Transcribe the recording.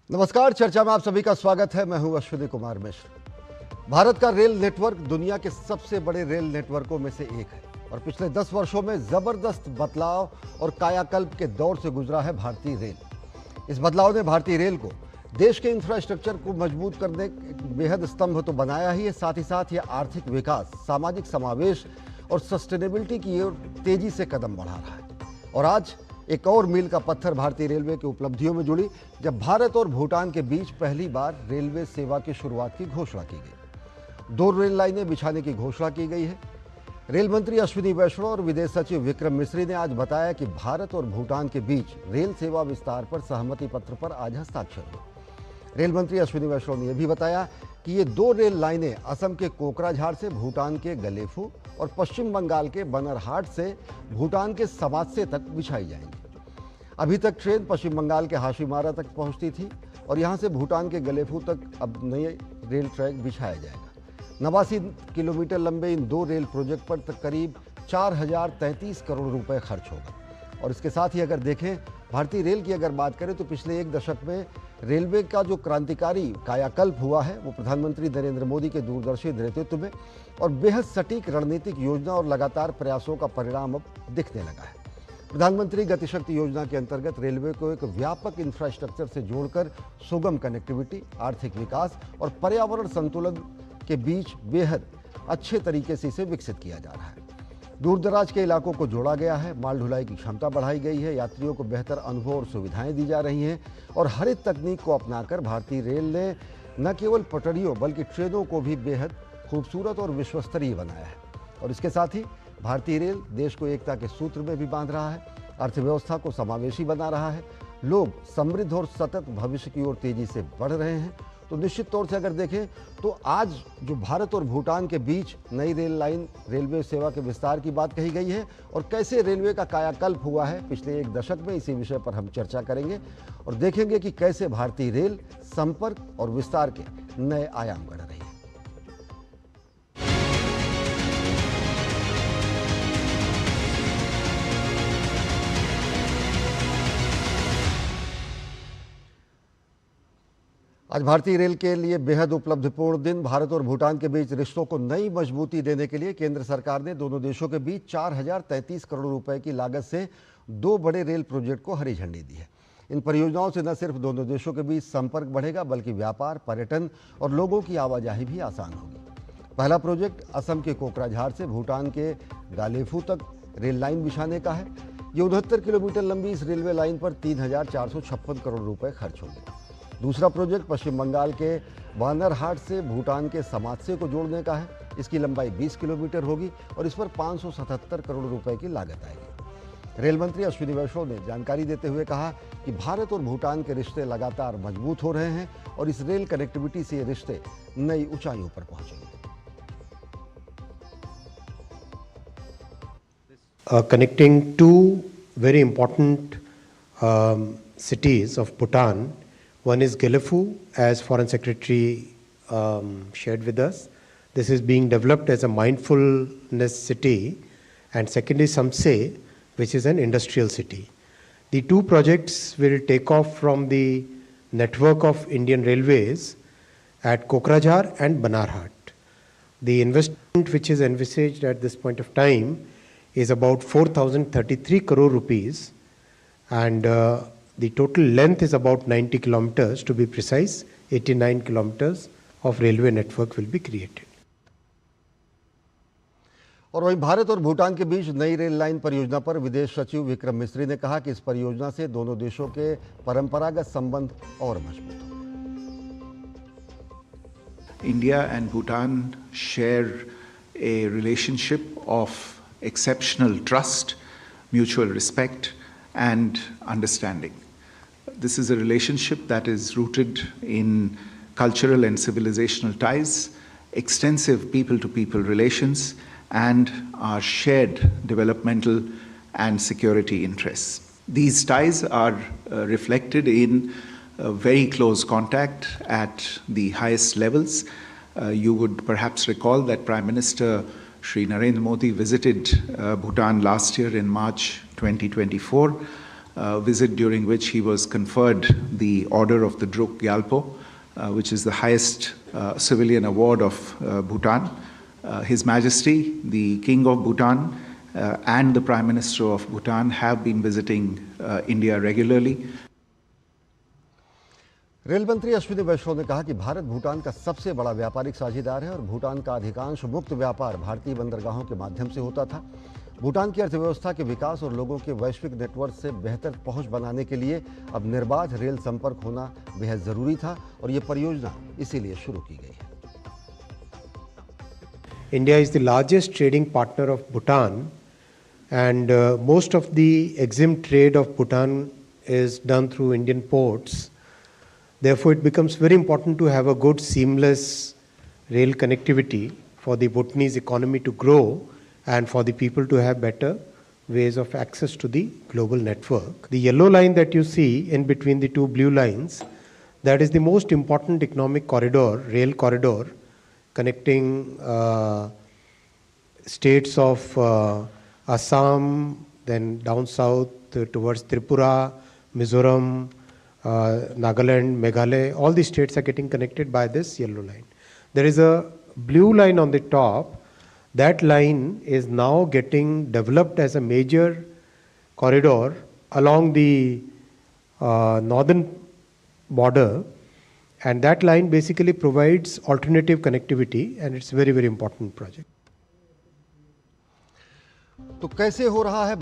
नमस्कार। चर्चा में आप सभी का स्वागत है। मैं हूं अश्विनी कुमार मिश्र। भारत का रेल नेटवर्क दुनिया के सबसे बड़े रेल नेटवर्कों में से एक है और पिछले 10 वर्षों में जबरदस्त बदलाव और कायाकल्प के दौर से गुजरा है भारतीय रेल। इस बदलाव ने भारतीय रेल को देश के इंफ्रास्ट्रक्चर को मजबूत करने बेहद स्तंभ तो बनाया ही है, साथ ही साथ यह आर्थिक विकास, सामाजिक समावेश और सस्टेनेबिलिटी की ओर तेजी से कदम बढ़ा रहा है। और आज एक और मील का पत्थर भारतीय रेलवे की उपलब्धियों में जुड़ी जब भारत और भूटान के बीच पहली बार रेलवे सेवा की शुरुआत की घोषणा की गई। 2 रेल लाइनें बिछाने की घोषणा की गई है। रेल मंत्री अश्विनी वैष्णव और विदेश सचिव विक्रम मिस्री ने आज बताया कि भारत और भूटान के बीच रेल सेवा विस्तार पर सहमति पत्र पर आज हस्ताक्षर हुए। रेल मंत्री अश्विनी वैष्णव ने यह भी बताया कि ये 2 रेल लाइनें असम के कोकराझार से भूटान के गलेफू और पश्चिम बंगाल के बनरहाट से भूटान के समात्से तक बिछाई जाएंगी। अभी तक ट्रेन पश्चिम बंगाल के हाशीमारा तक पहुंचती थी और यहां से भूटान के गलेफू तक अब नए रेल ट्रैक बिछाया जाएगा। 89 किलोमीटर लंबे इन 2 रेल प्रोजेक्ट पर करीब 4033 करोड़ रुपए खर्च होगा। और इसके साथ ही अगर देखें भारतीय रेल की अगर बात करें तो पिछले 1 दशक में रेलवे का जो क्रांतिकारी कायाकल्प हुआ है वो प्रधानमंत्री नरेंद्र मोदी के दूरदर्शी नेतृत्व में और बेहद सटीक रणनीतिक योजना और लगातार प्रयासों का परिणाम अब दिखने लगा है। प्रधानमंत्री गतिशक्ति योजना के अंतर्गत रेलवे को एक व्यापक इंफ्रास्ट्रक्चर से जोड़कर सुगम कनेक्टिविटी, आर्थिक विकास और पर्यावरण संतुलन के बीच बेहद अच्छे तरीके से इसे विकसित किया जा रहा है। दूर दराज के इलाकों को जोड़ा गया है, माल ढुलाई की क्षमता बढ़ाई गई है, यात्रियों को बेहतर अनुभव और सुविधाएं दी जा रही हैं और हरित तकनीक को अपनाकर भारतीय रेल ने न केवल पटरियों बल्कि ट्रेनों को भी बेहद खूबसूरत और विश्वस्तरीय बनाया है। और इसके साथ ही भारतीय रेल देश को एकता के सूत्र में भी बांध रहा है, अर्थव्यवस्था को समावेशी बना रहा है, लोग समृद्ध और सतत भविष्य की ओर तेजी से बढ़ रहे हैं। तो निश्चित तौर से अगर देखें तो आज जो भारत और भूटान के बीच नई रेल लाइन रेलवे सेवा के विस्तार की बात कही गई है और कैसे रेलवे का कायाकल्प हुआ है पिछले 1 दशक में, इसी विषय पर हम चर्चा करेंगे और देखेंगे कि कैसे भारतीय रेल संपर्क और विस्तार के नए आयाम गढ़ रही है। आज भारतीय रेल के लिए बेहद उपलब्धिपूर्ण दिन। भारत और भूटान के बीच रिश्तों को नई मजबूती देने के लिए केंद्र सरकार ने दोनों देशों के बीच 4033 करोड़ रुपए की लागत से 2 बड़े रेल प्रोजेक्ट को हरी झंडी दी है। इन परियोजनाओं से न सिर्फ दोनों देशों के बीच संपर्क बढ़ेगा बल्कि व्यापार, पर्यटन और लोगों की आवाजाही भी आसान होगी। पहला प्रोजेक्ट असम के कोकराझार से भूटान के गालेफू तक रेल लाइन बिछाने का है। ये 69 किलोमीटर लंबी इस रेलवे लाइन पर 3456 करोड़ रुपए खर्च होंगे। दूसरा प्रोजेक्ट पश्चिम बंगाल के बनरहाट से भूटान के समात्से को जोड़ने का है। इसकी लंबाई 20 किलोमीटर होगी और इस पर 577 करोड़ रुपए की लागत आएगी। रेल मंत्री अश्विनी वैष्णव ने जानकारी देते हुए कहा कि भारत और भूटान के रिश्ते लगातार मजबूत हो रहे हैं और इस रेल कनेक्टिविटी से ये रिश्ते नई ऊंचाइयों पर पहुंचेंगे। Connecting 2 very important cities of Bhutan. One is Gelefu, as Foreign Secretary shared with us. This is being developed as a mindfulness city. And second is Samse, which is an industrial city. The 2 projects will take off from the network of Indian Railways at Kokrajhar and Banarhat. The investment which is envisaged at this point of time is about 4,033 crore rupees, and the total length is about 90 kilometers, to be precise. 89 kilometers of railway network will be created. और वहीं भारत और भूटान के बीच नई rail line परियोजना पर विदेश सचिव विक्रम मिस्री ने कहा कि इस परियोजना से दोनों देशों के परंपरागत संबंध और मजबूत होंगे। India and Bhutan share a relationship of exceptional trust, mutual respect, and understanding. This is a relationship that is rooted in cultural and civilizational ties, extensive people-to-people relations, and our shared developmental and security interests. These ties are reflected in very close contact at the highest levels. You would perhaps recall that Prime Minister Shri Narendra Modi visited Bhutan last year in March 2024. visit during which he was conferred the Order of the Druk Gyalpo, which is the highest civilian award of Bhutan. His Majesty, the King of Bhutan, and the Prime Minister of Bhutan have been visiting India regularly. Rail मंत्री अश्विनी वैष्णव ने कहा कि भारत भूटान का सबसे बड़ा व्यापारिक साझेदार है और भूटान का अधिकांश मुक्त व्यापार भारतीय बंदरगाहों के माध्यम से होता था। भूटान की अर्थव्यवस्था के विकास और लोगों के वैश्विक नेटवर्क से बेहतर पहुंच बनाने के लिए अब निर्बाध रेल संपर्क होना बेहद जरूरी था और ये परियोजना इसीलिए शुरू की गई है। India is the largest trading partner of Bhutan, and most of the EXIM trade of Bhutan is done through Indian ports. Therefore, it becomes very important to have a good seamless rail connectivity for the Bhutanese economy to grow and for the people to have better ways of access to the global network. The yellow line that you see in between the two blue lines, that is the most important economic corridor, rail corridor, connecting states of Assam, then down south towards Tripura, Mizoram, Nagaland, Meghalaya. All the states are getting connected by this yellow line. There is a blue line on the top. That line is now getting developed as a major corridor along the northern border, and that line basically provides alternative connectivity, and it's a very, very important project. तो कैसे हो रहा है